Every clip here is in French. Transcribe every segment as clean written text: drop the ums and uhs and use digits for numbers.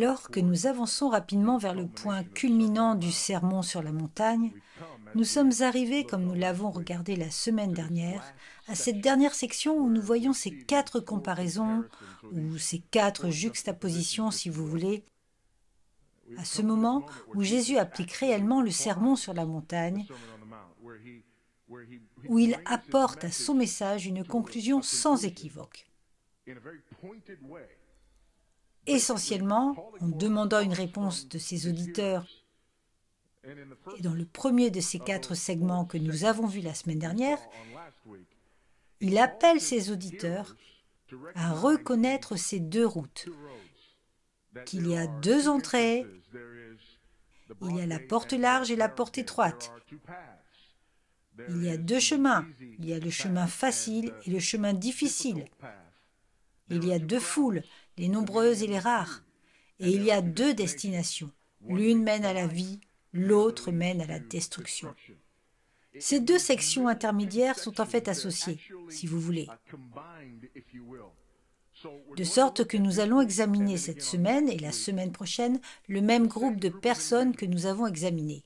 Alors que nous avançons rapidement vers le point culminant du sermon sur la montagne, nous sommes arrivés, comme nous l'avons regardé la semaine dernière, à cette dernière section où nous voyons ces 4 comparaisons, ou ces 4 juxtapositions si vous voulez, à ce moment où Jésus applique réellement le sermon sur la montagne, où il apporte à son message une conclusion sans équivoque. Essentiellement, en demandant une réponse de ses auditeurs, et dans le premier de ces 4 segments que nous avons vus la semaine dernière, il appelle ses auditeurs à reconnaître ces 2 routes, qu'il y a 2 entrées, il y a la porte large et la porte étroite. Il y a 2 chemins, il y a le chemin facile et le chemin difficile. Il y a 2 foules, les nombreuses et les rares. Et il y a 2 destinations. L'une mène à la vie, l'autre mène à la destruction. Ces 2 sections intermédiaires sont en fait associées, si vous voulez. De sorte que nous allons examiner cette semaine et la semaine prochaine le même groupe de personnes que nous avons examiné.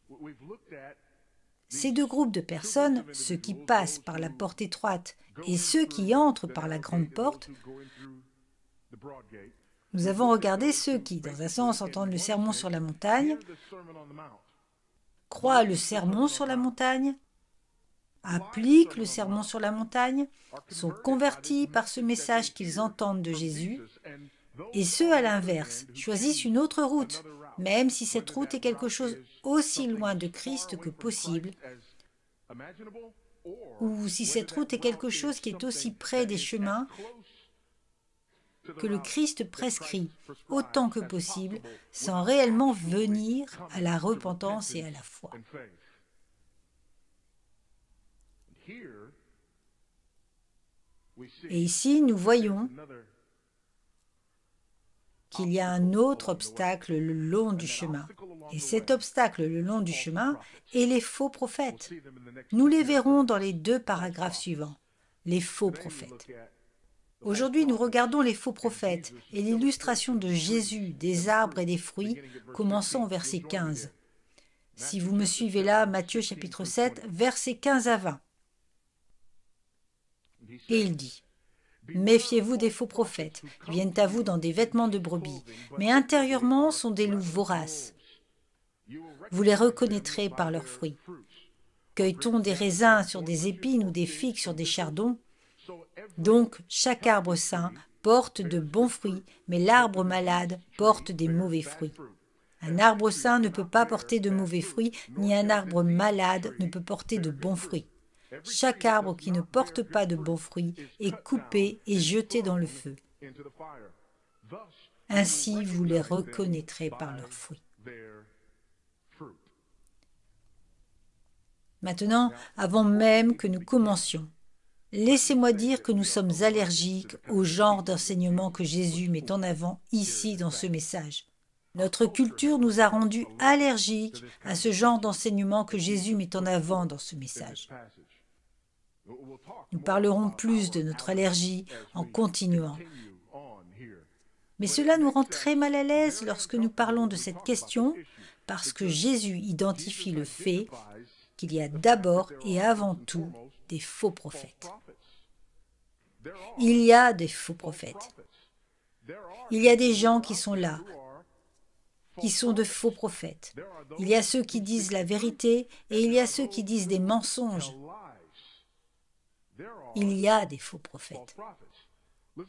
Ces 2 groupes de personnes, ceux qui passent par la porte étroite et ceux qui entrent par la grande porte, nous avons regardé ceux qui, dans un sens, entendent le sermon sur la montagne, croient le sermon sur la montagne, appliquent le sermon sur la montagne, sont convertis par ce message qu'ils entendent de Jésus, et ceux, à l'inverse, choisissent une autre route, même si cette route est quelque chose aussi loin de Christ que possible, ou si cette route est quelque chose qui est aussi près des chemins que le Christ prescrit, autant que possible, sans réellement venir à la repentance et à la foi. Et ici, nous voyons qu'il y a un autre obstacle le long du chemin. Et cet obstacle le long du chemin est les faux prophètes. Nous les verrons dans les 2 paragraphes suivants, les faux prophètes. Aujourd'hui, nous regardons les faux prophètes et l'illustration de Jésus, des arbres et des fruits, commençant au verset 15. Si vous me suivez là, Matthieu chapitre 7, versets 15 à 20. Et il dit: Méfiez-vous des faux prophètes, qui viennent à vous dans des vêtements de brebis, mais intérieurement sont des loups voraces. Vous les reconnaîtrez par leurs fruits. Cueille-t-on des raisins sur des épines ou des figues sur des chardons? Donc, chaque arbre sain porte de bons fruits, mais l'arbre malade porte des mauvais fruits. Un arbre sain ne peut pas porter de mauvais fruits, ni un arbre malade ne peut porter de bons fruits. Chaque arbre qui ne porte pas de bons fruits est coupé et jeté dans le feu. Ainsi, vous les reconnaîtrez par leurs fruits. Maintenant, avant même que nous commencions, laissez-moi dire que nous sommes allergiques au genre d'enseignement que Jésus met en avant ici dans ce message. Notre culture nous a rendus allergiques à ce genre d'enseignement que Jésus met en avant dans ce message. Nous parlerons plus de notre allergie en continuant. Mais cela nous rend très mal à l'aise lorsque nous parlons de cette question parce que Jésus identifie le fait qu'il y a d'abord et avant tout des faux prophètes. Il y a des faux prophètes. Il y a des gens qui sont là, qui sont de faux prophètes. Il y a ceux qui disent la vérité et il y a ceux qui disent des mensonges. Il y a des faux prophètes.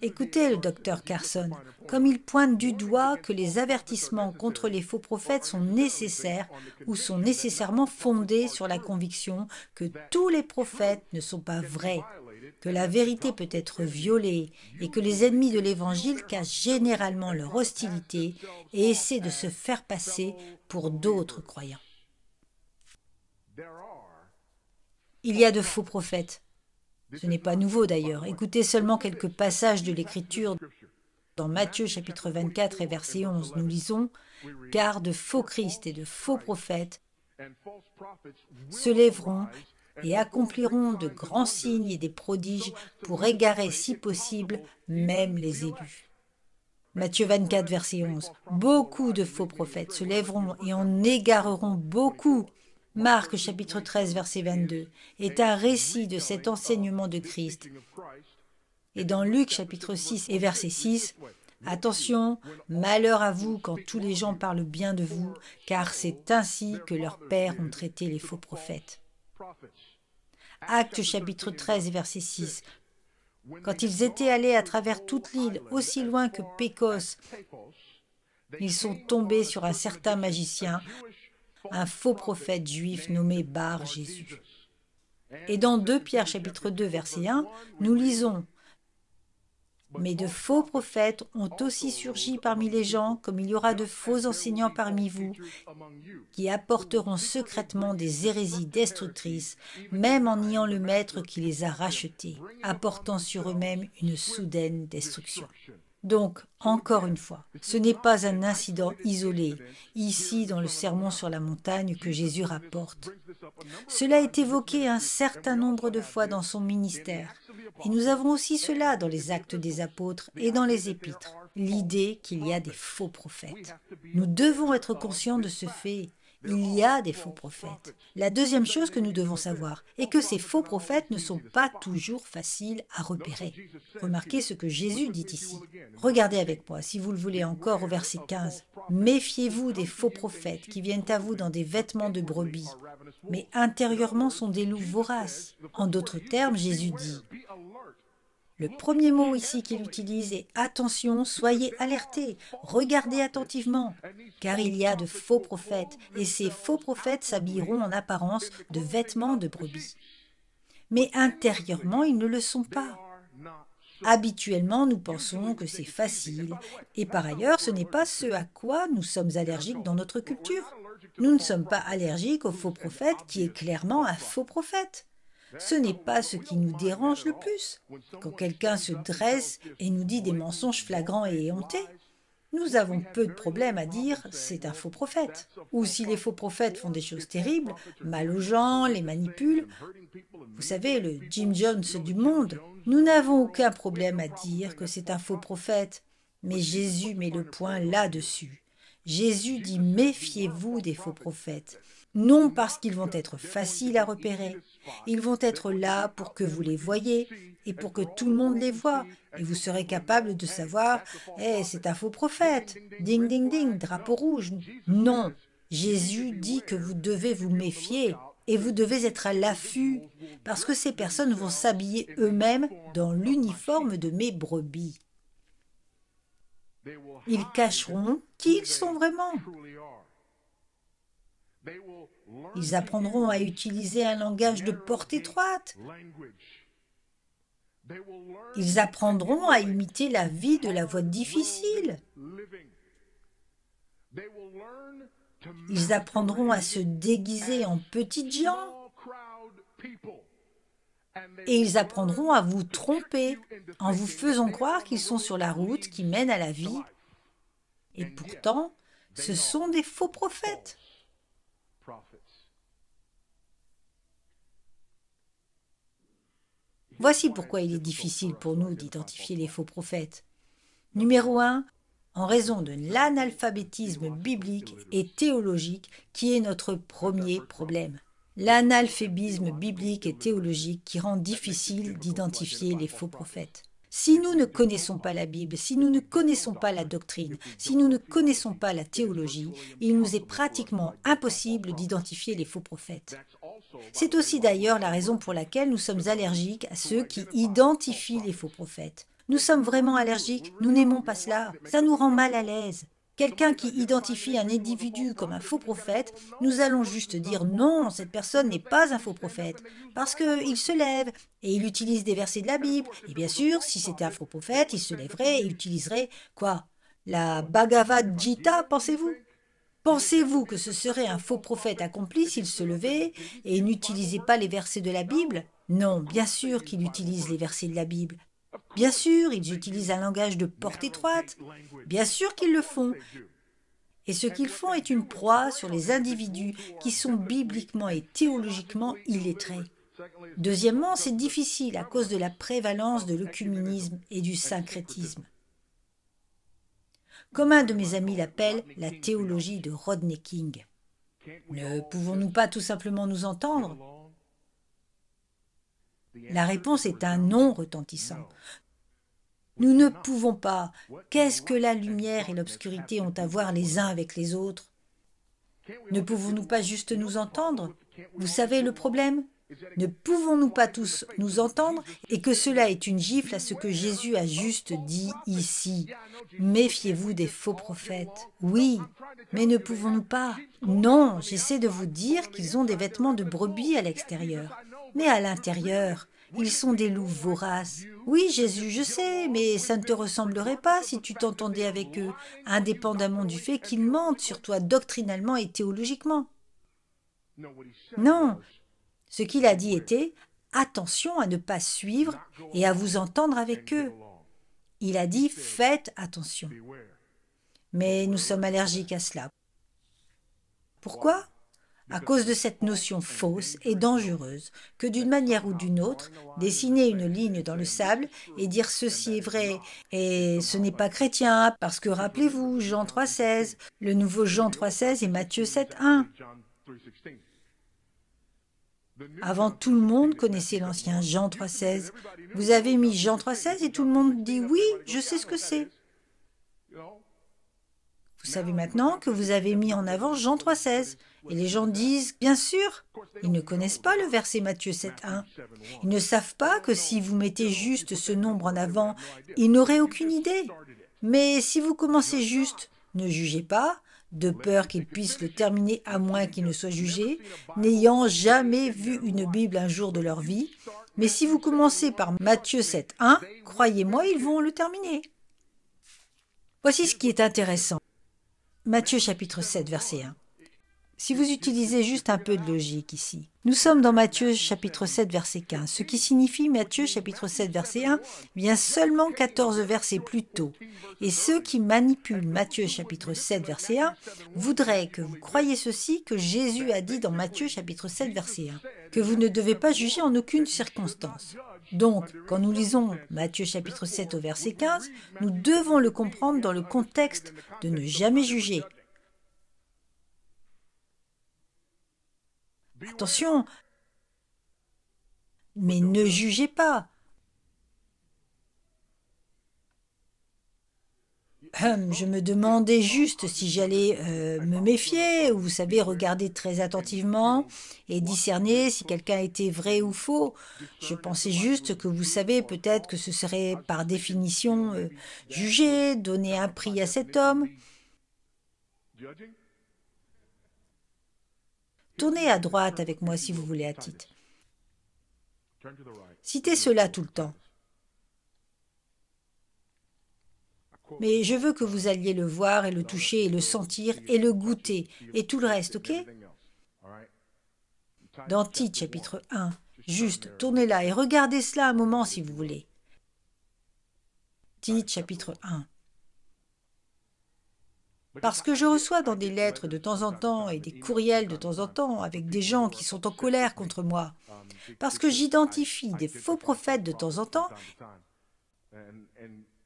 Écoutez le docteur Carson, comme il pointe du doigt que les avertissements contre les faux prophètes sont nécessaires ou sont nécessairement fondés sur la conviction que tous les prophètes ne sont pas vrais, que la vérité peut être violée et que les ennemis de l'Évangile cachent généralement leur hostilité et essaient de se faire passer pour d'autres croyants. Il y a de faux prophètes. Ce n'est pas nouveau d'ailleurs. Écoutez seulement quelques passages de l'Écriture. Dans Matthieu chapitre 24 et verset 11, nous lisons « Car de faux Christ et de faux prophètes se lèveront et accompliront de grands signes et des prodiges pour égarer si possible même les élus. » Matthieu 24, verset 11. Beaucoup de faux prophètes se lèveront et en égareront beaucoup. Marc chapitre 13, verset 22 est un récit de cet enseignement de Christ. Et dans Luc chapitre 6 et verset 6, attention, malheur à vous quand tous les gens parlent bien de vous, car c'est ainsi que leurs pères ont traité les faux prophètes. Actes chapitre 13 et verset 6. Quand ils étaient allés à travers toute l'île, aussi loin que Pékos, ils sont tombés sur un certain magicien, un faux prophète juif nommé Bar Jésus. Et dans 2 Pierre chapitre 2 verset 1, nous lisons: mais de faux prophètes ont aussi surgi parmi les gens, comme il y aura de faux enseignants parmi vous, qui apporteront secrètement des hérésies destructrices, même en niant le Maître qui les a rachetés, apportant sur eux-mêmes une soudaine destruction. Donc, encore une fois, ce n'est pas un incident isolé, ici dans le Sermon sur la montagne que Jésus rapporte. Cela est évoqué un certain nombre de fois dans son ministère. Et nous avons aussi cela dans les Actes des Apôtres et dans les Épîtres, l'idée qu'il y a des faux prophètes. Nous devons être conscients de ce fait. Il y a des faux prophètes. La deuxième chose que nous devons savoir est que ces faux prophètes ne sont pas toujours faciles à repérer. Remarquez ce que Jésus dit ici. Regardez avec moi, si vous le voulez encore, au verset 15. « Méfiez-vous des faux prophètes qui viennent à vous dans des vêtements de brebis, mais intérieurement sont des loups voraces. » En d'autres termes, Jésus dit: le premier mot ici qu'il utilise est « attention, soyez alertés, regardez attentivement ». Car il y a de faux prophètes, et ces faux prophètes s'habilleront en apparence de vêtements de brebis. Mais intérieurement, ils ne le sont pas. Habituellement, nous pensons que c'est facile, et par ailleurs, ce n'est pas ce à quoi nous sommes allergiques dans notre culture. Nous ne sommes pas allergiques au faux prophète qui est clairement un faux prophète. Ce n'est pas ce qui nous dérange le plus. Quand quelqu'un se dresse et nous dit des mensonges flagrants et éhontés, nous avons peu de problèmes à dire « c'est un faux prophète ». Ou si les faux prophètes font des choses terribles, mal aux gens, les manipulent, vous savez, le Jim Jones du monde, nous n'avons aucun problème à dire que c'est un faux prophète. Mais Jésus met le point là-dessus. Jésus dit « méfiez-vous des faux prophètes ». Non parce qu'ils vont être faciles à repérer. Ils vont être là pour que vous les voyiez et pour que tout le monde les voie. Et vous serez capable de savoir « c'est un faux prophète, ding ding ding, drapeau rouge ». Non, Jésus dit que vous devez vous méfier et vous devez être à l'affût parce que ces personnes vont s'habiller eux-mêmes dans l'uniforme de mes brebis. Ils cacheront qui ils sont vraiment. Ils apprendront à utiliser un langage de porte étroite. Ils apprendront à imiter la vie de la voix difficile. Ils apprendront à se déguiser en petites gens. Et ils apprendront à vous tromper en vous faisant croire qu'ils sont sur la route qui mène à la vie. Et pourtant, ce sont des faux prophètes. Voici pourquoi il est difficile pour nous d'identifier les faux prophètes. Numéro 1, en raison de l'analphabétisme biblique et théologique qui est notre premier problème. L'analphabétisme biblique et théologique qui rend difficile d'identifier les faux prophètes. Si nous ne connaissons pas la Bible, si nous ne connaissons pas la doctrine, si nous ne connaissons pas la théologie, il nous est pratiquement impossible d'identifier les faux prophètes. C'est aussi d'ailleurs la raison pour laquelle nous sommes allergiques à ceux qui identifient les faux prophètes. Nous sommes vraiment allergiques, nous n'aimons pas cela, ça nous rend mal à l'aise. Quelqu'un qui identifie un individu comme un faux prophète, nous allons juste dire non, cette personne n'est pas un faux prophète, parce qu'il se lève et il utilise des versets de la Bible. Et bien sûr, si c'était un faux prophète, il se lèverait et utiliserait quoi? La Bhagavad Gita, pensez-vous? Pensez-vous que ce serait un faux prophète accompli s'il se levait et n'utilisait pas les versets de la Bible? Non, bien sûr qu'il utilise les versets de la Bible. Bien sûr, ils utilisent un langage de porte étroite. Bien sûr qu'ils le font. Et ce qu'ils font est une proie sur les individus qui sont bibliquement et théologiquement illettrés. Deuxièmement, c'est difficile à cause de la prévalence de l'œcuménisme et du syncrétisme. comme un de mes amis l'appelle, la théologie de Rodney King. Ne pouvons-nous pas tout simplement nous entendre? La réponse est un non retentissant. Nous ne pouvons pas. Qu'est-ce que la lumière et l'obscurité ont à voir les uns avec les autres? Ne pouvons-nous pas juste nous entendre? Vous savez le problème? Ne pouvons-nous pas tous nous entendre et que cela est une gifle à ce que Jésus a juste dit ici? Méfiez-vous des faux prophètes. Oui, mais ne pouvons-nous pas? Non, j'essaie de vous dire qu'ils ont des vêtements de brebis à l'extérieur. Mais à l'intérieur, ils sont des loups voraces. Oui, Jésus, je sais, mais ça ne te ressemblerait pas si tu t'entendais avec eux, indépendamment du fait qu'ils mentent sur toi doctrinalement et théologiquement. Non, ce qu'il a dit était « attention à ne pas suivre et à vous entendre avec eux ». Il a dit « faites attention ». Mais nous sommes allergiques à cela. Pourquoi ? À cause de cette notion fausse et dangereuse que d'une manière ou d'une autre, dessiner une ligne dans le sable et dire ceci est vrai et ce n'est pas chrétien parce que rappelez-vous Jean 3,16, le nouveau Jean 3,16 et Matthieu 7,1. Avant, tout le monde connaissait l'ancien Jean 3,16. Vous avez mis Jean 3,16 et tout le monde dit oui, je sais ce que c'est. Vous savez maintenant que vous avez mis en avant Jean 3,16. Et les gens disent, bien sûr, ils ne connaissent pas le verset Matthieu 7,1. Ils ne savent pas que si vous mettez juste ce nombre en avant, ils n'auraient aucune idée. Mais si vous commencez juste, ne jugez pas, de peur qu'ils puissent le terminer à moins qu'ils ne soient jugés, n'ayant jamais vu une Bible un jour de leur vie. Mais si vous commencez par Matthieu 7,1, croyez-moi, ils vont le terminer. Voici ce qui est intéressant. Matthieu chapitre 7, verset 1. Si vous utilisez juste un peu de logique ici, nous sommes dans Matthieu chapitre 7 verset 15, ce qui signifie Matthieu chapitre 7 verset 1 vient seulement 14 versets plus tôt. Et ceux qui manipulent Matthieu chapitre 7 verset 1 voudraient que vous croyiez ceci que Jésus a dit dans Matthieu chapitre 7 verset 1, que vous ne devez pas juger en aucune circonstance. Donc, quand nous lisons Matthieu chapitre 7 au verset 15, nous devons le comprendre dans le contexte de ne jamais juger. Attention, mais ne jugez pas. Je me demandais juste si j'allais me méfier, ou vous savez, regarder très attentivement et discerner si quelqu'un était vrai ou faux. Je pensais juste que vous savez, peut-être que ce serait par définition juger, donner un prix à cet homme. Tournez à droite avec moi si vous voulez à titre. Citez cela tout le temps. Mais je veux que vous alliez le voir et le toucher et le sentir et le goûter et tout le reste, ok? Dans Tite chapitre 1, juste tournez là et regardez cela un moment si vous voulez. Tite chapitre 1. Parce que je reçois dans des lettres de temps en temps et des courriels de temps en temps avec des gens qui sont en colère contre moi. Parce que j'identifie des faux prophètes de temps en temps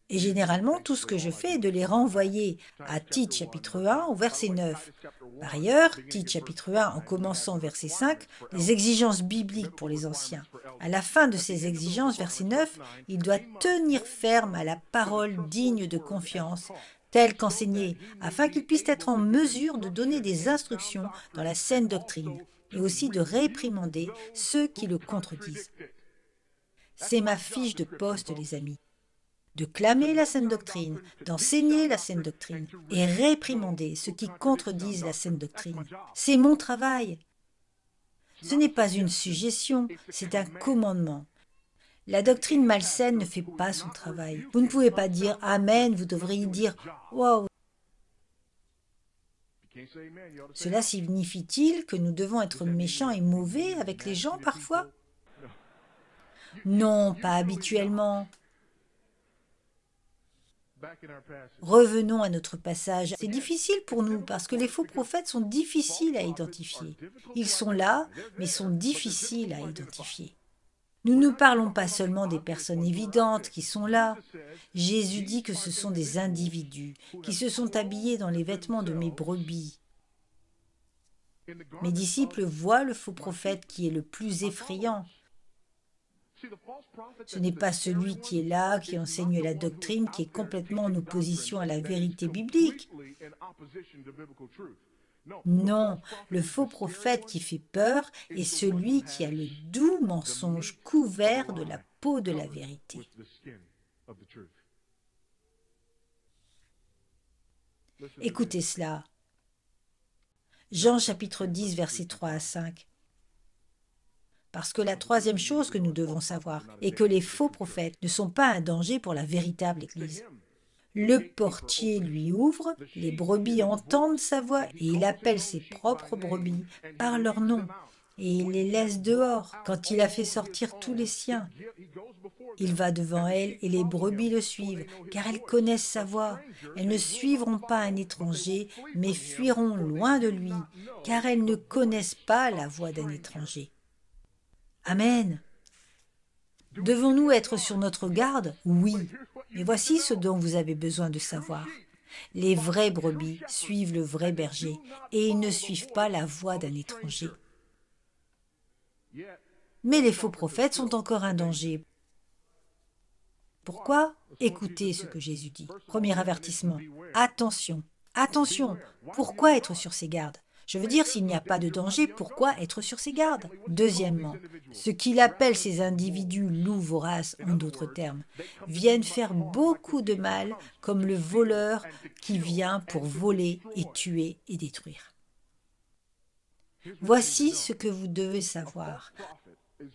et généralement tout ce que je fais est de les renvoyer à Tite chapitre 1 au verset 9. Par ailleurs, Tite chapitre 1 en commençant verset 5, les exigences bibliques pour les anciens. À la fin de ces exigences, verset 9, il doit tenir ferme à la parole digne de confiance, telle qu'enseignée, afin qu'ils puissent être en mesure de donner des instructions dans la saine doctrine, et aussi de réprimander ceux qui le contredisent. C'est ma fiche de poste, les amis. De clamer la saine doctrine, d'enseigner la saine doctrine, et réprimander ceux qui contredisent la saine doctrine. C'est mon travail. Ce n'est pas une suggestion, c'est un commandement. La doctrine malsaine ne fait pas son travail. Vous ne pouvez pas dire « Amen », vous devriez dire « Wow ». Cela signifie-t-il que nous devons être méchants et mauvais avec les gens parfois? Non, pas habituellement. Revenons à notre passage. C'est difficile pour nous parce que les faux prophètes sont difficiles à identifier. Ils sont là, mais sont difficiles à identifier. Nous ne parlons pas seulement des personnes évidentes qui sont là. Jésus dit que ce sont des individus qui se sont habillés dans les vêtements de mes brebis. Mes disciples voient le faux prophète qui est le plus effrayant. Ce n'est pas celui qui est là, qui enseigne la doctrine, qui est complètement en opposition à la vérité biblique. Non, le faux prophète qui fait peur est celui qui a le doux mensonge couvert de la peau de la vérité. Écoutez cela. Jean chapitre 10, versets 3 à 5. Parce que la troisième chose que nous devons savoir est que les faux prophètes ne sont pas un danger pour la véritable Église. Le portier lui ouvre, les brebis entendent sa voix et il appelle ses propres brebis par leur nom et il les laisse dehors quand il a fait sortir tous les siens. Il va devant elles et les brebis le suivent car elles connaissent sa voix. Elles ne suivront pas un étranger mais fuiront loin de lui car elles ne connaissent pas la voix d'un étranger. Amen. Devons-nous être sur notre garde? Oui. Mais voici ce dont vous avez besoin de savoir. Les vraies brebis suivent le vrai berger et ils ne suivent pas la voix d'un étranger. Mais les faux prophètes sont encore un danger. Pourquoi? Écoutez ce que Jésus dit. Premier avertissement. Attention, attention. Pourquoi être sur ses gardes? Je veux dire, s'il n'y a pas de danger, pourquoi être sur ses gardes? Deuxièmement, ce qu'il appelle ces individus loups voraces, en d'autres termes, viennent faire beaucoup de mal, comme le voleur qui vient pour voler et tuer et détruire. Voici ce que vous devez savoir.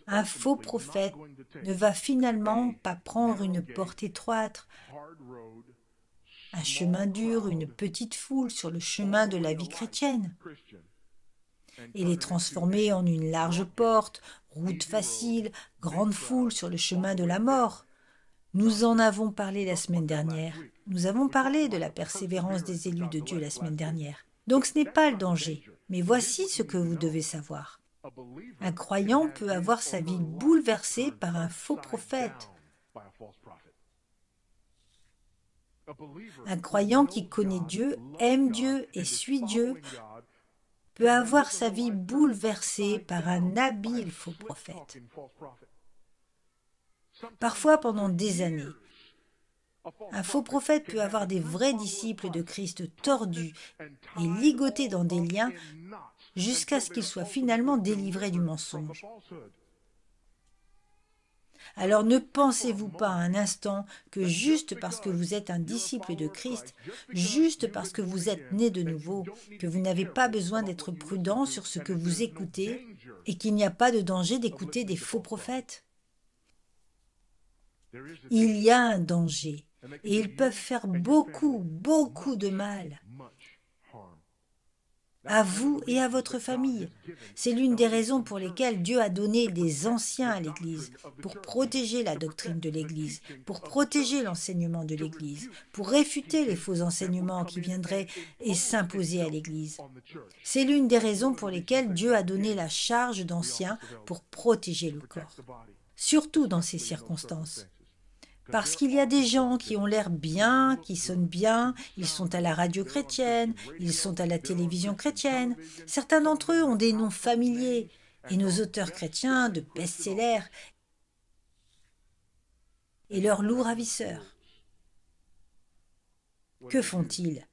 Un faux prophète ne va finalement pas prendre une porte étroite, un chemin dur, une petite foule sur le chemin de la vie chrétienne, et les transformer en une large porte, route facile, grande foule sur le chemin de la mort. Nous en avons parlé la semaine dernière. Nous avons parlé de la persévérance des élus de Dieu la semaine dernière. Donc ce n'est pas le danger. Mais voici ce que vous devez savoir. Un croyant peut avoir sa vie bouleversée par un faux prophète. Un croyant qui connaît Dieu, aime Dieu et suit Dieu peut avoir sa vie bouleversée par un habile faux prophète. Parfois pendant des années. Un faux prophète peut avoir des vrais disciples de Christ tordus et ligotés dans des liens jusqu'à ce qu'ils soient finalement délivrés du mensonge. Alors ne pensez-vous pas un instant que juste parce que vous êtes un disciple de Christ, juste parce que vous êtes né de nouveau, que vous n'avez pas besoin d'être prudent sur ce que vous écoutez et qu'il n'y a pas de danger d'écouter des faux prophètes? Il y a un danger et ils peuvent faire beaucoup de mal à vous et à votre famille. C'est l'une des raisons pour lesquelles Dieu a donné des anciens à l'Église, pour protéger la doctrine de l'Église, pour protéger l'enseignement de l'Église, pour réfuter les faux enseignements qui viendraient et s'imposer à l'Église. C'est l'une des raisons pour lesquelles Dieu a donné la charge d'anciens pour protéger le corps, surtout dans ces circonstances. Parce qu'il y a des gens qui ont l'air bien, qui sonnent bien, ils sont à la radio chrétienne, ils sont à la télévision chrétienne. Certains d'entre eux ont des noms familiers, et nos auteurs chrétiens de best-sellers et leurs loups ravisseurs. Que font-ils?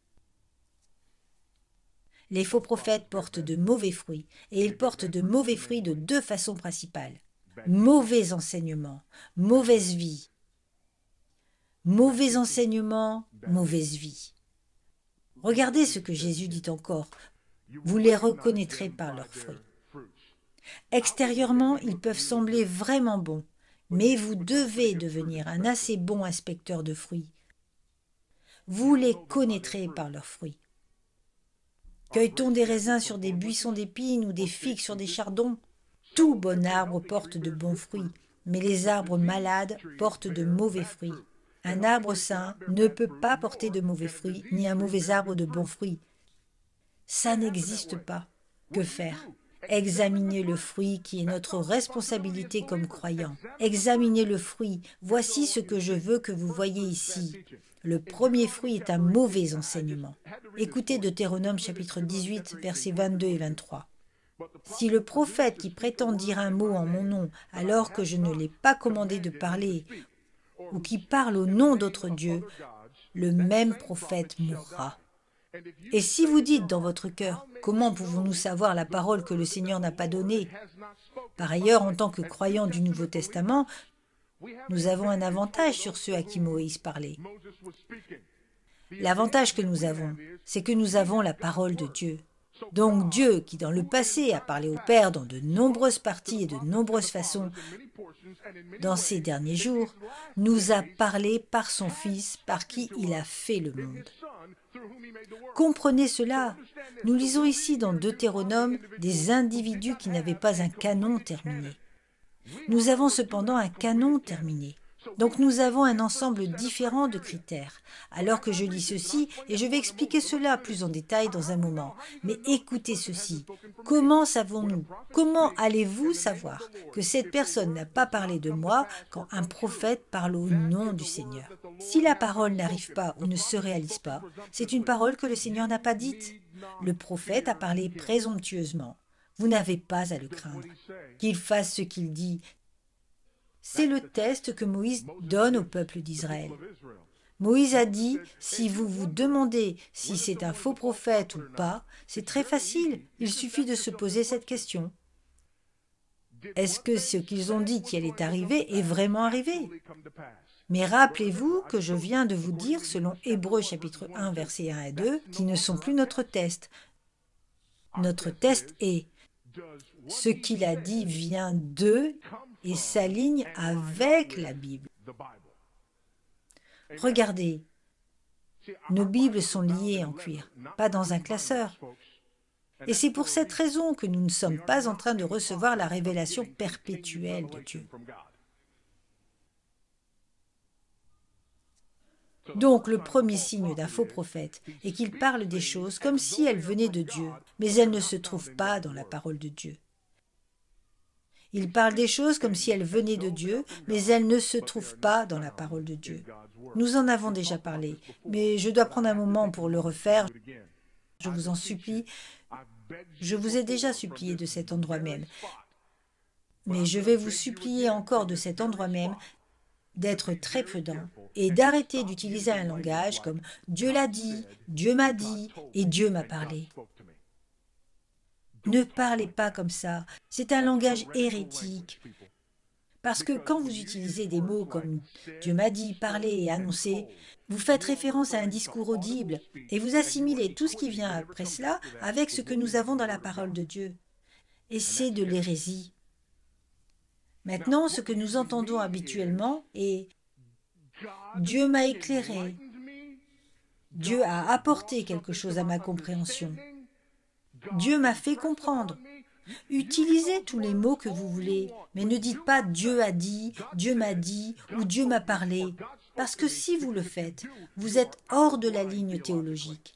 Les faux prophètes portent de mauvais fruits, et ils portent de mauvais fruits de deux façons principales. Mauvais enseignement, mauvaise vie. Mauvais enseignement, mauvaise vie. Regardez ce que Jésus dit encore. Vous les reconnaîtrez par leurs fruits. Extérieurement, ils peuvent sembler vraiment bons, mais vous devez devenir un assez bon inspecteur de fruits. Vous les connaîtrez par leurs fruits. Cueille-t-on des raisins sur des buissons d'épines ou des figues sur des chardons? Tout bon arbre porte de bons fruits, mais les arbres malades portent de mauvais fruits. Un arbre sain ne peut pas porter de mauvais fruits, ni un mauvais arbre de bons fruits. Ça n'existe pas. Que faire? Examinez le fruit qui est notre responsabilité comme croyants. Examinez le fruit. Voici ce que je veux que vous voyez ici. Le premier fruit est un mauvais enseignement. Écoutez Deutéronome chapitre 18, versets 22 et 23. Si le prophète qui prétend dire un mot en mon nom alors que je ne l'ai pas commandé de parler, ou qui parle au nom d'autres dieux, le même prophète mourra. Et si vous dites dans votre cœur, comment pouvons-nous savoir la parole que le Seigneur n'a pas donnée? Par ailleurs, en tant que croyants du Nouveau Testament, nous avons un avantage sur ceux à qui Moïse parlait. L'avantage que nous avons, c'est que nous avons la parole de Dieu. Donc Dieu, qui dans le passé a parlé au Père dans de nombreuses parties et de nombreuses façons, dans ces derniers jours, nous a parlé par son Fils, par qui il a fait le monde. Comprenez cela. Nous lisons ici dans Deutéronome des individus qui n'avaient pas un canon terminé. Nous avons cependant un canon terminé. Donc nous avons un ensemble différent de critères. Alors que je lis ceci, et je vais expliquer cela plus en détail dans un moment. Mais écoutez ceci. Comment savons-nous? Comment allez-vous savoir que cette personne n'a pas parlé de moi quand un prophète parle au nom du Seigneur? Si la parole n'arrive pas ou ne se réalise pas, c'est une parole que le Seigneur n'a pas dite. Le prophète a parlé présomptueusement. Vous n'avez pas à le craindre. Qu'il fasse ce qu'il dit. C'est le test que Moïse donne au peuple d'Israël. Moïse a dit, si vous vous demandez si c'est un faux prophète ou pas, c'est très facile, il suffit de se poser cette question. Est-ce que ce qu'ils ont dit qui allait arriver est vraiment arrivé? Mais rappelez-vous que je viens de vous dire, selon Hébreux chapitre 1, versets 1 à 2, qui ne sont plus notre test. Notre test est, ce qu'il a dit vient d'eux et s'aligne avec la Bible. Regardez, nos Bibles sont liées en cuir, pas dans un classeur. Et c'est pour cette raison que nous ne sommes pas en train de recevoir la révélation perpétuelle de Dieu. Donc le premier signe d'un faux prophète est qu'il parle des choses comme si elles venaient de Dieu, mais elles ne se trouvent pas dans la parole de Dieu. Il parle des choses comme si elles venaient de Dieu, mais elles ne se trouvent pas dans la parole de Dieu. Nous en avons déjà parlé, mais je dois prendre un moment pour le refaire. Je vous en supplie. Je vous ai déjà supplié de cet endroit même. Mais je vais vous supplier encore de cet endroit même d'être très prudent et d'arrêter d'utiliser un langage comme « Dieu l'a dit »,« Dieu m'a dit » et « Dieu m'a parlé ». Ne parlez pas comme ça, c'est un langage hérétique. Parce que quand vous utilisez des mots comme « Dieu m'a dit »,« parler » et « annoncer », vous faites référence à un discours audible et vous assimilez tout ce qui vient après cela avec ce que nous avons dans la parole de Dieu. Et c'est de l'hérésie. Maintenant, ce que nous entendons habituellement est « Dieu m'a éclairé »,« Dieu a apporté quelque chose à ma compréhension », Dieu m'a fait comprendre. Utilisez tous les mots que vous voulez, mais ne dites pas Dieu a dit, Dieu m'a dit ou Dieu m'a parlé, parce que si vous le faites, vous êtes hors de la ligne théologique.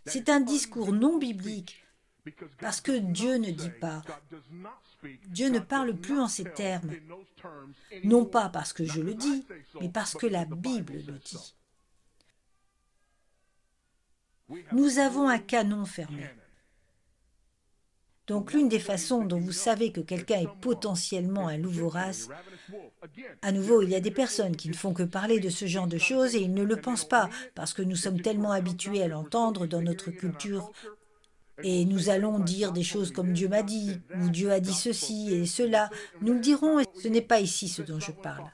C'est un discours non biblique, parce que Dieu ne dit pas. Dieu ne parle plus en ces termes, non pas parce que je le dis, mais parce que la Bible le dit. Nous avons un canon fermé. Donc l'une des façons dont vous savez que quelqu'un est potentiellement un loup vorace, à nouveau, il y a des personnes qui ne font que parler de ce genre de choses et ils ne le pensent pas parce que nous sommes tellement habitués à l'entendre dans notre culture. Et nous allons dire des choses comme Dieu m'a dit, ou Dieu a dit ceci et cela. Nous le dirons et ce n'est pas ici ce dont je parle.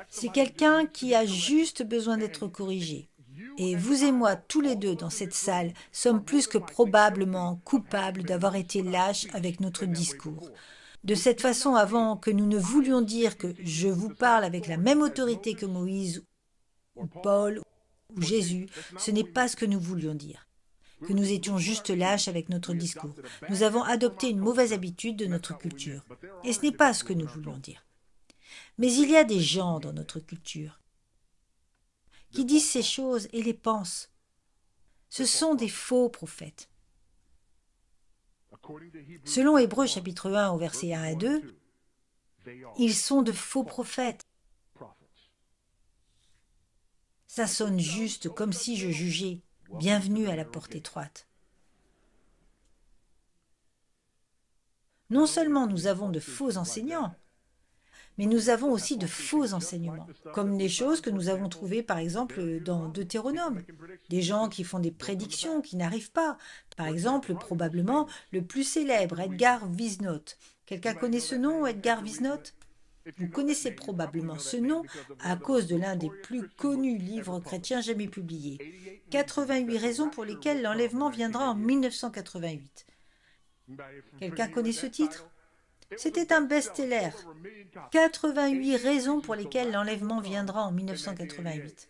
C'est quelqu'un qui a juste besoin d'être corrigé. Et vous et moi, tous les deux dans cette salle, sommes plus que probablement coupables d'avoir été lâches avec notre discours. De cette façon, avant que nous ne voulions dire que je vous parle avec la même autorité que Moïse, ou Paul, ou Jésus, ce n'est pas ce que nous voulions dire. Que nous étions juste lâches avec notre discours. Nous avons adopté une mauvaise habitude de notre culture. Et ce n'est pas ce que nous voulions dire. Mais il y a des gens dans notre culture qui disent ces choses et les pensent. Ce sont des faux prophètes. Selon Hébreux chapitre 1 au verset 1 à 2, ils sont de faux prophètes. Ça sonne juste comme si je jugeais. Bienvenue à la porte étroite. Non seulement nous avons de faux enseignants, mais nous avons aussi de faux enseignements, comme les choses que nous avons trouvées par exemple dans Deutéronome. Des gens qui font des prédictions qui n'arrivent pas. Par exemple, probablement le plus célèbre, Edgar Wisnot. Quelqu'un connaît ce nom, Edgar Wisnot? Vous connaissez probablement ce nom à cause de l'un des plus connus livres chrétiens jamais publiés. 88 raisons pour lesquelles l'enlèvement viendra en 1988. Quelqu'un connaît ce titre? C'était un best-seller. 88 raisons pour lesquelles l'enlèvement viendra en 1988.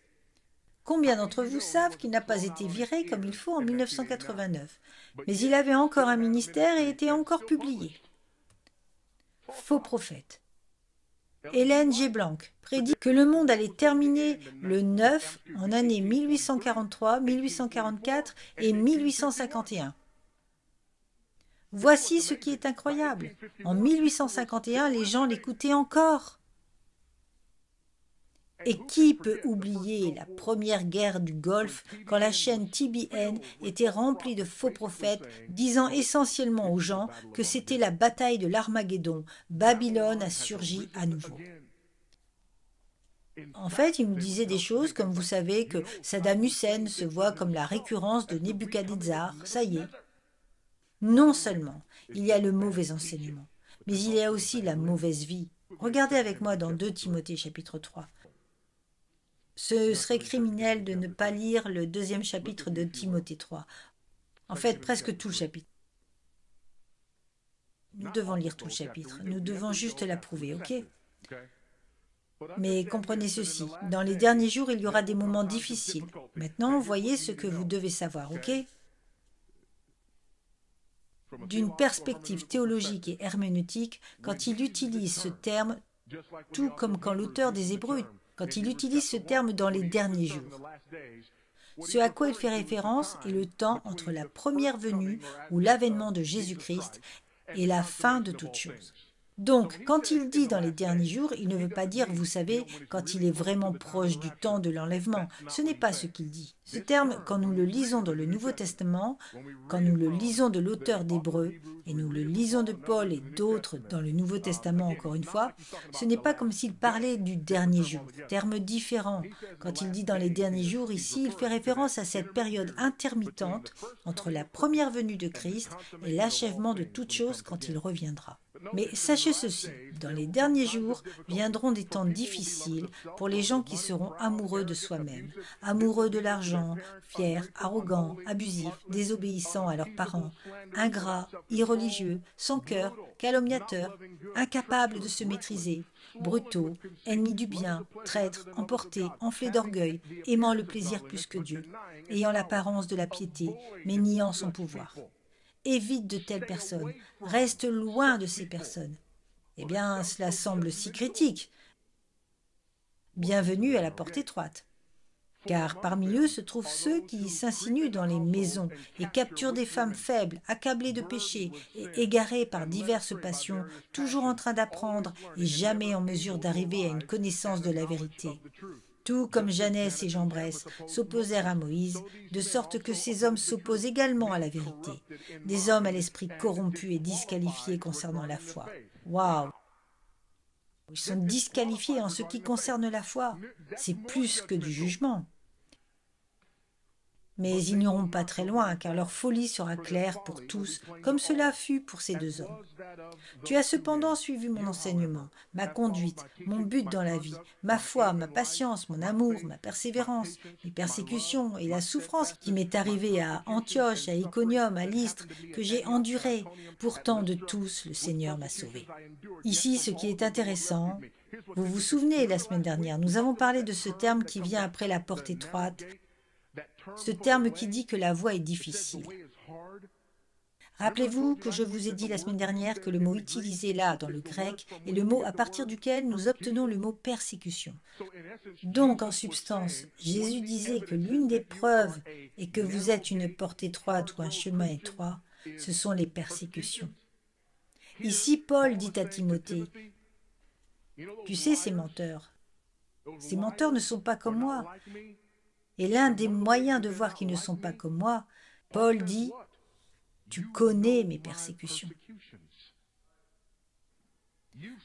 Combien d'entre vous savent qu'il n'a pas été viré comme il faut en 1989, mais il avait encore un ministère et était encore publié? Faux prophète. Hélène G. Blanc prédit que le monde allait terminer le 9 en années 1843, 1844 et 1851. Voici ce qui est incroyable. En 1851, les gens l'écoutaient encore. Et qui peut oublier la première guerre du Golfe quand la chaîne TBN était remplie de faux prophètes disant essentiellement aux gens que c'était la bataille de l'Armageddon. Babylone a surgi à nouveau. En fait, ils nous disaient des choses comme vous savez que Saddam Hussein se voit comme la récurrence de Nebuchadnezzar. Ça y est. Non seulement il y a le mauvais enseignement, mais il y a aussi la mauvaise vie. Regardez avec moi dans 2 Timothée chapitre 3. Ce serait criminel de ne pas lire le 2e chapitre de Timothée 3. En fait, presque tout le chapitre. Nous devons lire tout le chapitre. Nous devons juste l'approuver, ok? Mais comprenez ceci, dans les derniers jours, il y aura des moments difficiles. Maintenant, voyez ce que vous devez savoir, ok? D'une perspective théologique et herméneutique, quand il utilise ce terme, tout comme quand l'auteur des Hébreux, quand il utilise ce terme dans les derniers jours. Ce à quoi il fait référence est le temps entre la première venue ou l'avènement de Jésus-Christ et la fin de toute chose. Donc, quand il dit dans les derniers jours, il ne veut pas dire, vous savez, quand il est vraiment proche du temps de l'enlèvement. Ce n'est pas ce qu'il dit. Ce terme, quand nous le lisons dans le Nouveau Testament, quand nous le lisons de l'auteur d'Hébreux, et nous le lisons de Paul et d'autres dans le Nouveau Testament encore une fois, ce n'est pas comme s'il parlait du dernier jour. Terme différent. Quand il dit dans les derniers jours, ici, il fait référence à cette période intermittente entre la première venue de Christ et l'achèvement de toute chose quand il reviendra. Mais sachez ceci, dans les derniers jours viendront des temps difficiles pour les gens qui seront amoureux de soi-même, amoureux de l'argent, fiers, arrogants, abusifs, désobéissants à leurs parents, ingrats, irreligieux, sans cœur, calomniateurs, incapables de se maîtriser, brutaux, ennemis du bien, traîtres, emportés, enflés d'orgueil, aimant le plaisir plus que Dieu, ayant l'apparence de la piété, mais niant son pouvoir. Évite de telles personnes, reste loin de ces personnes. Eh bien, cela semble si critique. Bienvenue à la porte étroite. Car parmi eux se trouvent ceux qui s'insinuent dans les maisons et capturent des femmes faibles, accablées de péché et égarées par diverses passions, toujours en train d'apprendre et jamais en mesure d'arriver à une connaissance de la vérité. Tout comme Janès et Jambres s'opposèrent à Moïse, de sorte que ces hommes s'opposent également à la vérité. Des hommes à l'esprit corrompu et disqualifiés concernant la foi. Waouh! Ils sont disqualifiés en ce qui concerne la foi. C'est plus que du jugement. Mais ils n'iront pas très loin, car leur folie sera claire pour tous, comme cela fut pour ces 2 hommes. Tu as cependant suivi mon enseignement, ma conduite, mon but dans la vie, ma foi, ma patience, mon amour, ma persévérance, mes persécutions et la souffrance qui m'est arrivée à Antioche, à Iconium, à Lystre, que j'ai endurée. Pourtant de tous, le Seigneur m'a sauvé. Ici, ce qui est intéressant, vous vous souvenez, la semaine dernière, nous avons parlé de ce terme qui vient après la porte étroite, ce terme qui dit que la voie est difficile. Rappelez-vous que je vous ai dit la semaine dernière que le mot utilisé là dans le grec est le mot à partir duquel nous obtenons le mot persécution. Donc, en substance, Jésus disait que l'une des preuves est que vous êtes une porte étroite ou un chemin étroit. ce sont les persécutions. Ici, Paul dit à Timothée, « Tu sais, ces menteurs ne sont pas comme moi. » Et l'un des moyens de voir qu'ils ne sont pas comme moi, Paul dit, « Tu connais mes persécutions. »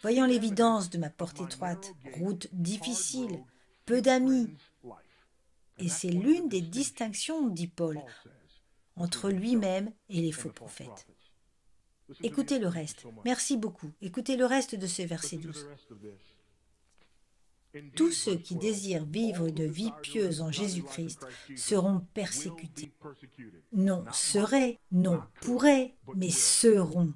Voyant l'évidence de ma porte étroite, route difficile, peu d'amis, et c'est l'une des distinctions, dit Paul, entre lui-même et les faux prophètes. Écoutez le reste. Merci beaucoup. Écoutez le reste de ce verset 12. Tous ceux qui désirent vivre une vie pieuse en Jésus-Christ seront persécutés. Non seraient, non pourraient, mais seront.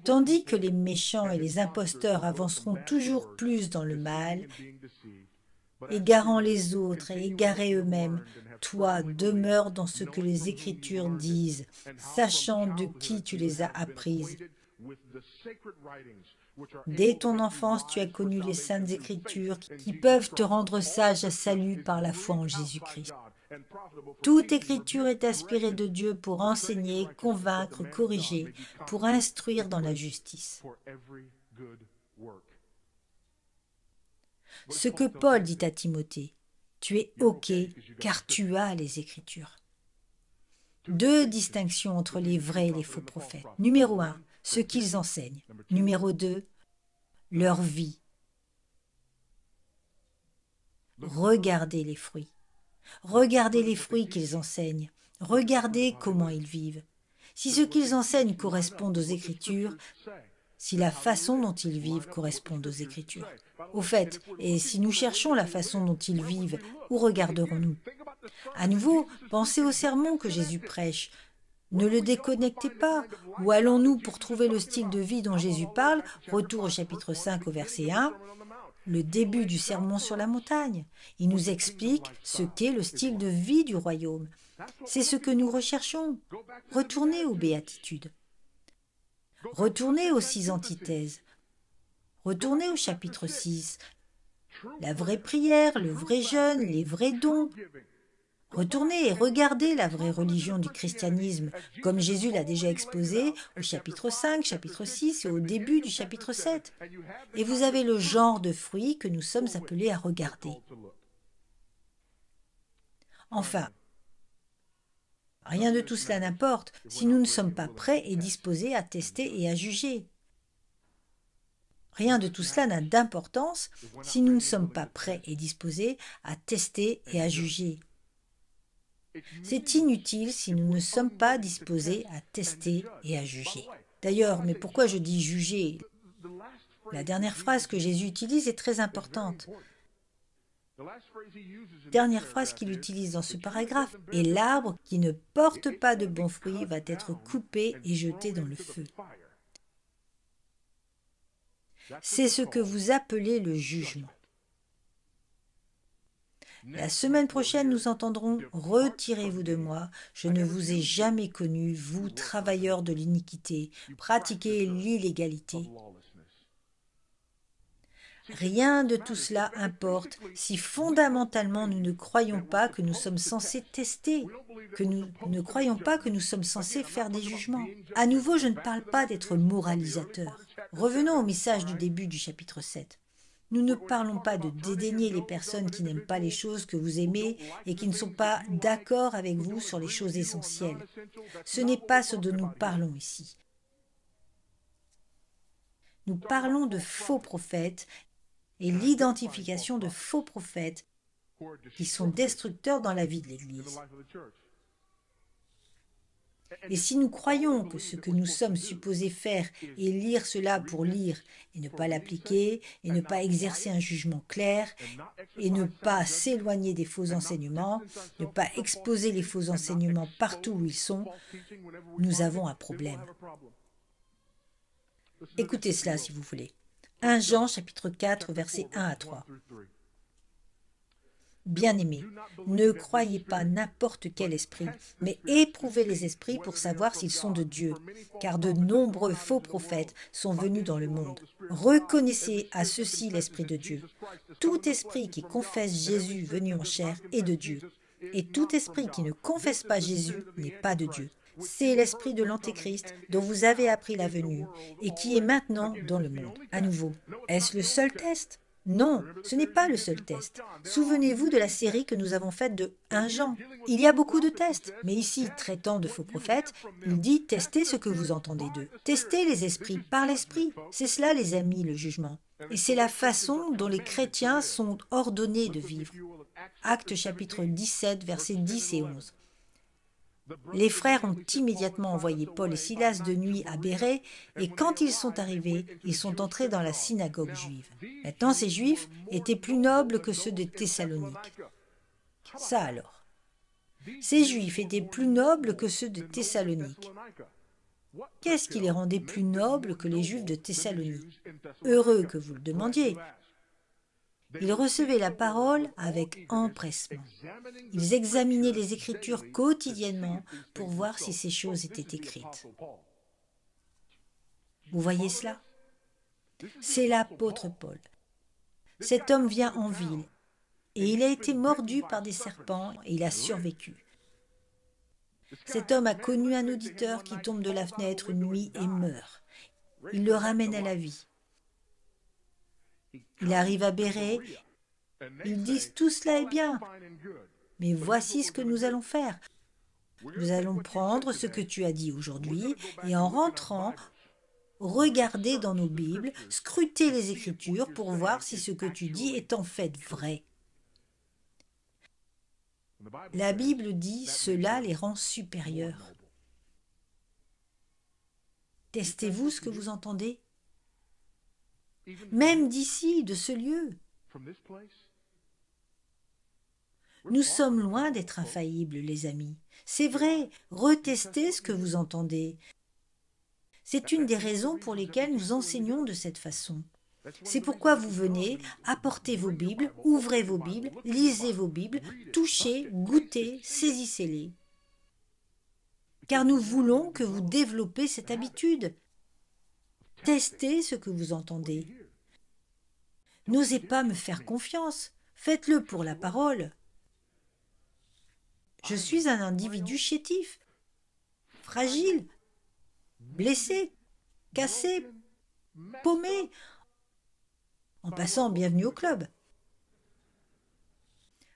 Tandis que les méchants et les imposteurs avanceront toujours plus dans le mal, égarant les autres et égarés eux-mêmes, toi demeure dans ce que les Écritures disent, sachant de qui tu les as apprises. Dès ton enfance, tu as connu les saintes Écritures qui peuvent te rendre sage à salut par la foi en Jésus-Christ. Toute Écriture est inspirée de Dieu pour enseigner, convaincre, corriger, pour instruire dans la justice. Ce que Paul dit à Timothée, tu es OK car tu as les Écritures. Deux distinctions entre les vrais et les faux prophètes. Numéro 1, ce qu'ils enseignent. Numéro 2, leur vie. Regardez les fruits. Regardez les fruits qu'ils enseignent. Regardez comment ils vivent. Si ce qu'ils enseignent correspond aux Écritures, si la façon dont ils vivent correspond aux Écritures. Au fait, et si nous cherchons la façon dont ils vivent, où regarderons-nous? À nouveau, pensez au sermon que Jésus prêche. Ne le déconnectez pas. Où allons-nous pour trouver le style de vie dont Jésus parle? Retour au chapitre 5 au verset 1. Le début du sermon sur la montagne. Il nous explique ce qu'est le style de vie du royaume. C'est ce que nous recherchons. Retournez aux béatitudes. Retournez aux 6 antithèses. Retournez au chapitre 6. La vraie prière, le vrai jeûne, les vrais dons. Retournez et regardez la vraie religion du christianisme, comme Jésus l'a déjà exposé au chapitre 5, chapitre 6 et au début du chapitre 7. Et vous avez le genre de fruits que nous sommes appelés à regarder. Enfin, rien de tout cela n'importe si nous ne sommes pas prêts et disposés à tester et à juger. Rien de tout cela n'a d'importance si nous ne sommes pas prêts et disposés à tester et à juger. C'est inutile si nous ne sommes pas disposés à tester et à juger. D'ailleurs, mais pourquoi je dis juger? La dernière phrase que Jésus utilise est très importante. Dernière phrase qu'il utilise dans ce paragraphe. « Et l'arbre qui ne porte pas de bons fruits va être coupé et jeté dans le feu. » C'est ce que vous appelez le jugement. La semaine prochaine, nous entendrons « Retirez-vous de moi, je ne vous ai jamais connu, vous, travailleurs de l'iniquité, pratiquez l'illégalité. » Rien de tout cela importe si fondamentalement nous ne croyons pas que nous sommes censés tester, que nous ne croyons pas que nous sommes censés faire des jugements. À nouveau, je ne parle pas d'être moralisateur. Revenons au message du début du chapitre 7. Nous ne parlons pas de dédaigner les personnes qui n'aiment pas les choses que vous aimez et qui ne sont pas d'accord avec vous sur les choses essentielles. Ce n'est pas ce dont nous parlons ici. Nous parlons de faux prophètes et l'identification de faux prophètes qui sont destructeurs dans la vie de l'Église. Et si nous croyons que ce que nous sommes supposés faire est lire cela pour lire et ne pas l'appliquer, et ne pas exercer un jugement clair, et ne pas s'éloigner des faux enseignements, ne pas exposer les faux enseignements partout où ils sont, nous avons un problème. Écoutez cela si vous voulez. 1 Jean chapitre 4 versets 1 à 3. Bien-aimés, ne croyez pas n'importe quel esprit, mais éprouvez les esprits pour savoir s'ils sont de Dieu, car de nombreux faux prophètes sont venus dans le monde. Reconnaissez à ceci l'Esprit de Dieu. Tout esprit qui confesse Jésus venu en chair est de Dieu, et tout esprit qui ne confesse pas Jésus n'est pas de Dieu. C'est l'esprit de l'Antéchrist dont vous avez appris la venue et qui est maintenant dans le monde. À nouveau, est-ce le seul test? Non, ce n'est pas le seul test. Souvenez-vous de la série que nous avons faite de 1 Jean. Il y a beaucoup de tests, mais ici, traitant de faux prophètes, il dit testez ce que vous entendez d'eux. Testez les esprits par l'esprit. C'est cela, les amis, le jugement. Et c'est la façon dont les chrétiens sont ordonnés de vivre. Actes chapitre 17, versets 10 et 11. Les frères ont immédiatement envoyé Paul et Silas de nuit à Bérée, et quand ils sont arrivés, ils sont entrés dans la synagogue juive. Maintenant, ces juifs étaient plus nobles que ceux de Thessalonique. Ça alors. Ces juifs étaient plus nobles que ceux de Thessalonique. Qu'est-ce qui les rendait plus nobles que les juifs de Thessalonique? Heureux que vous le demandiez. Ils recevaient la parole avec empressement. Ils examinaient les Écritures quotidiennement pour voir si ces choses étaient écrites. Vous voyez cela? C'est l'apôtre Paul. Cet homme vient en ville et il a été mordu par des serpents et il a survécu. Cet homme a connu un auditeur qui tombe de la fenêtre une nuit et meurt. Il le ramène à la vie. Il arrive à Bérée, ils disent tout cela est bien, mais voici ce que nous allons faire. Nous allons prendre ce que tu as dit aujourd'hui et en rentrant, regarder dans nos Bibles, scruter les Écritures pour voir si ce que tu dis est en fait vrai. La Bible dit cela les rend supérieurs. Testez-vous ce que vous entendez? Même d'ici, de ce lieu. Nous sommes loin d'être infaillibles, les amis. C'est vrai, retestez ce que vous entendez. C'est une des raisons pour lesquelles nous enseignons de cette façon. C'est pourquoi vous venez, apportez vos Bibles, ouvrez vos Bibles, lisez vos Bibles, touchez, goûtez, saisissez-les. Car nous voulons que vous développez cette habitude. Testez ce que vous entendez. N'osez pas me faire confiance. Faites-le pour la parole. Je suis un individu chétif, fragile, blessé, cassé, paumé. En passant, bienvenue au club.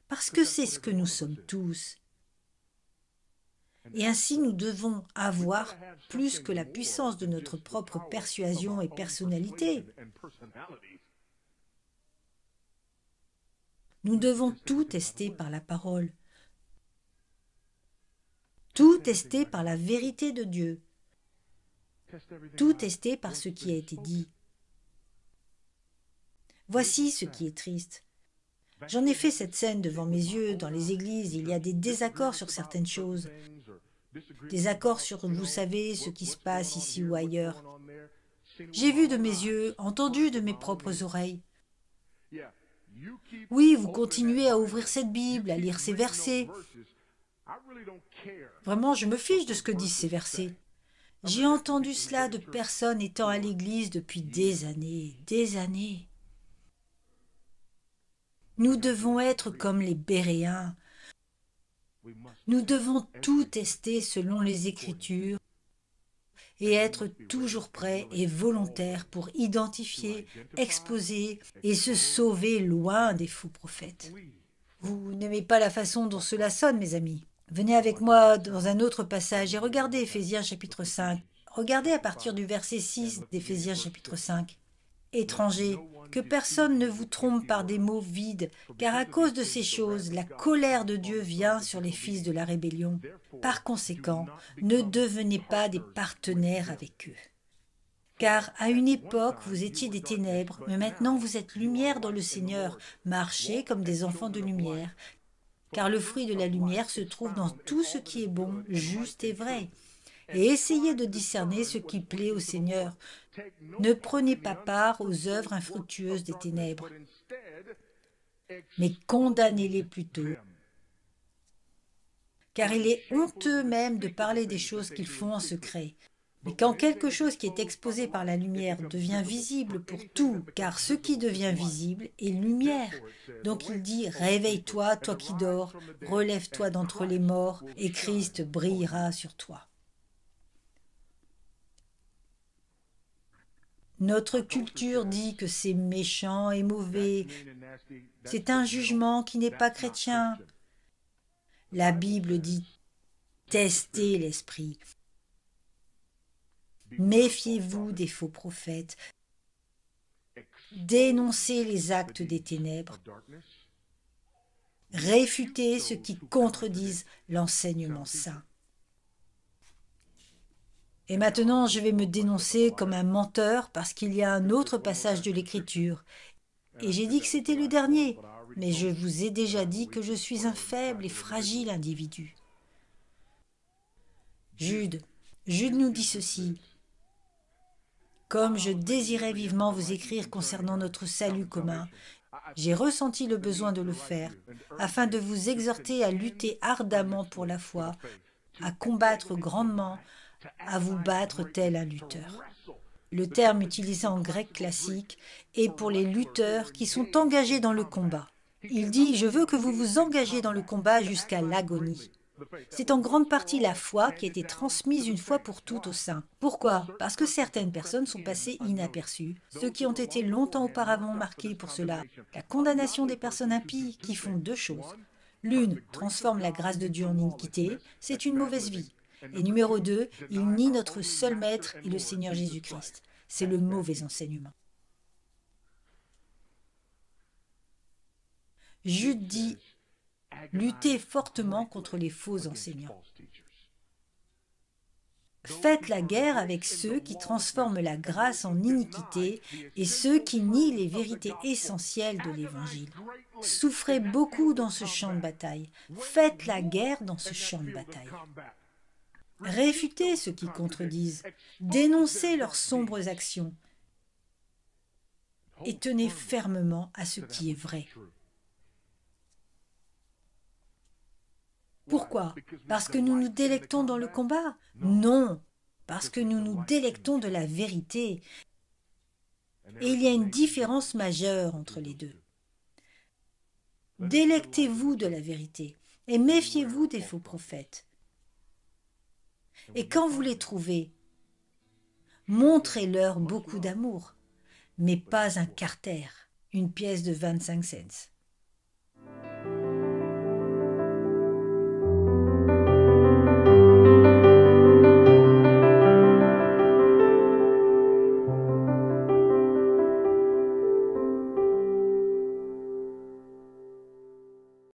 Parce que c'est ce que nous sommes tous. Et ainsi nous devons avoir plus que la puissance de notre propre persuasion et personnalité. Nous devons tout tester par la parole. Tout tester par la vérité de Dieu. Tout tester par ce qui a été dit. Voici ce qui est triste. J'en ai fait cette scène devant mes yeux. Dans les églises, il y a des désaccords sur certaines choses. Des accords sur, vous savez, ce qui se passe ici ou ailleurs. J'ai vu de mes yeux, entendu de mes propres oreilles. Oui, vous continuez à ouvrir cette Bible, à lire ces versets. Vraiment, je me fiche de ce que disent ces versets. J'ai entendu cela de personnes étant à l'église depuis des années, des années. Nous devons être comme les Béréens. Nous devons tout tester selon les Écritures et être toujours prêts et volontaires pour identifier, exposer et se sauver loin des faux prophètes. Vous n'aimez pas la façon dont cela sonne, mes amis? Venez avec moi dans un autre passage et regardez Éphésiens chapitre 5. Regardez à partir du verset 6 d'Éphésiens chapitre 5. Étrangers, que personne ne vous trompe par des mots vides, car à cause de ces choses, la colère de Dieu vient sur les fils de la rébellion. Par conséquent, ne devenez pas des partenaires avec eux. Car à une époque, vous étiez des ténèbres, mais maintenant vous êtes lumière dans le Seigneur. Marchez comme des enfants de lumière, car le fruit de la lumière se trouve dans tout ce qui est bon, juste et vrai. Et essayez de discerner ce qui plaît au Seigneur. Ne prenez pas part aux œuvres infructueuses des ténèbres, mais condamnez-les plutôt. Car il est honteux même de parler des choses qu'ils font en secret. Mais quand quelque chose qui est exposé par la lumière devient visible pour tout, car ce qui devient visible est lumière. Donc il dit, réveille-toi, toi qui dors, relève-toi d'entre les morts, et Christ brillera sur toi. Notre culture dit que c'est méchant et mauvais. C'est un jugement qui n'est pas chrétien. La Bible dit « testez l'esprit ». Méfiez-vous des faux prophètes. Dénoncez les actes des ténèbres. Réfutez ceux qui contredisent l'enseignement saint. Et maintenant, je vais me dénoncer comme un menteur parce qu'il y a un autre passage de l'Écriture. Et j'ai dit que c'était le dernier, mais je vous ai déjà dit que je suis un faible et fragile individu. Jude nous dit ceci. Comme je désirais vivement vous écrire concernant notre salut commun, j'ai ressenti le besoin de le faire, afin de vous exhorter à lutter ardemment pour la foi, à combattre grandement, à vous battre tel un lutteur. Le terme utilisé en grec classique est pour les lutteurs qui sont engagés dans le combat. Il dit « Je veux que vous vous engagiez dans le combat jusqu'à l'agonie ». C'est en grande partie la foi qui a été transmise une fois pour toutes aux saints. Pourquoi? Parce que certaines personnes sont passées inaperçues, ceux qui ont été longtemps auparavant marqués pour cela. La condamnation des personnes impies qui font deux choses. L'une transforme la grâce de Dieu en iniquité, c'est une mauvaise vie. Et numéro 2, il nie notre seul maître et le Seigneur Jésus-Christ. C'est le mauvais enseignement. Jude dit « Luttez fortement contre les faux enseignants. Faites la guerre avec ceux qui transforment la grâce en iniquité et ceux qui nient les vérités essentielles de l'Évangile. Souffrez beaucoup dans ce champ de bataille. Faites la guerre dans ce champ de bataille. Réfutez ceux qui contredisent. Dénoncez leurs sombres actions. Et tenez fermement à ce qui est vrai. » Pourquoi? Parce que nous nous délectons dans le combat? Non, parce que nous nous délectons de la vérité. Et il y a une différence majeure entre les deux. Délectez-vous de la vérité et méfiez-vous des faux prophètes. Et quand vous les trouvez, montrez-leur beaucoup d'amour, mais pas un quarter, une pièce de 25 cents.